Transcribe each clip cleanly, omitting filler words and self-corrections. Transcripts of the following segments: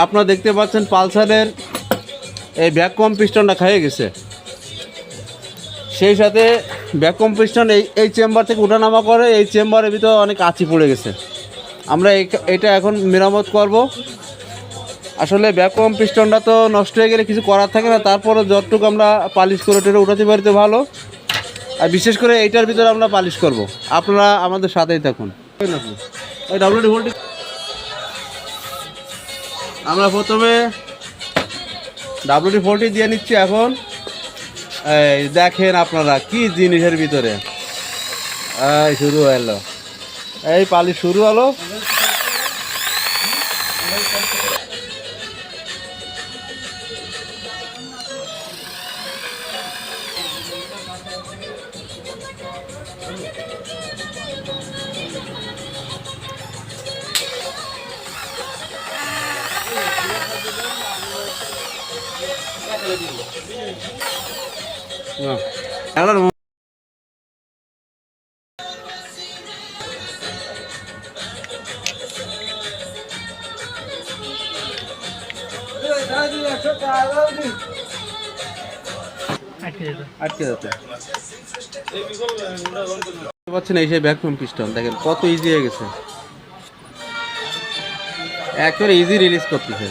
আপনারা দেখতে পাচ্ছেন পালসারের এই ভ্যাকুয়াম পিস্টনটা খেয়ে গেছে, সেই সাথে ভ্যাকুয়াম পিস্টন এই চেম্বার থেকে ওঠানামা করে, এই চেম্বারের ভিতরে অনেক আঁচি পড়ে গেছে। আমরা এটা এখন মেরামত করব। আসলে ভ্যাকুয়াম পিস্টনটা তো নষ্ট হয়ে গেলে কিছু করার থাকে না, তারপরে যতটুকু আমরা পালিশ করে টেরে উঠাতে পারিতে ভালো, আর বিশেষ করে এইটার ভিতরে আমরা পালিশ করব। আপনারা আমাদের সাথেই থাকুন। ওই ডাব্লিউডি ভোল্টেজ আমরা প্রথমে ডাব্লিউডি ভোল্টেজ দিয়ে নিচ্ছি। এখন এই দেখেন আপনারা কি জিনিসের ভিতরে এই শুরু হলো, এই পালিশ শুরু হলো। আটকে যাচ্ছে পাচ্ছেন এই সেই ভ্যাকুয়াম পিস্টন দেখেন কত ইজি হয়ে গেছে, একেবারে ইজি রিলিজ করতেছে।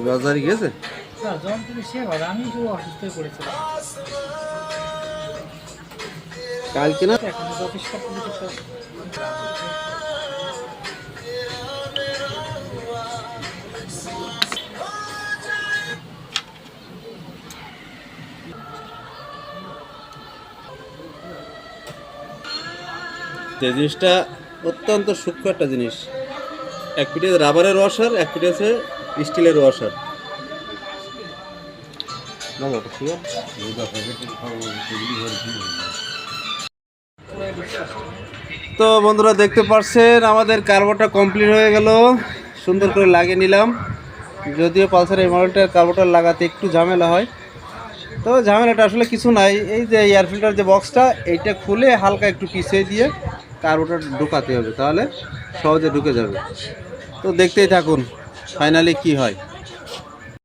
বাজারে গেছে কালকে না, যে জিনিসটা অত্যন্ত সূক্ষ্ম একটা জিনিস, এক পিঠে রাবারের ওয়াশার, এক পিঠে আছে স্টিলের ওয়াশার। তো বন্ধুরা দেখতে পাচ্ছেন আমাদের কার্বোটা কমপ্লিট হয়ে গেল, সুন্দর করে লাগিয়ে নিলাম। যদিও পালসার এই মডেলটার কার্বোটার লাগাতে একটু ঝামেলা হয়, তো ঝামেলাটা আসলে কিছু নাই। এই যে এয়ার ফিল্টার যে বক্সটা, এইটা খুলে হালকা একটু পিছিয়ে দিয়ে কার্বোটা ঢোকাতে হবে, তাহলে সহজে ঢুকে যাবে। তো দেখতেই থাকুন ফাইনালি কি হয়।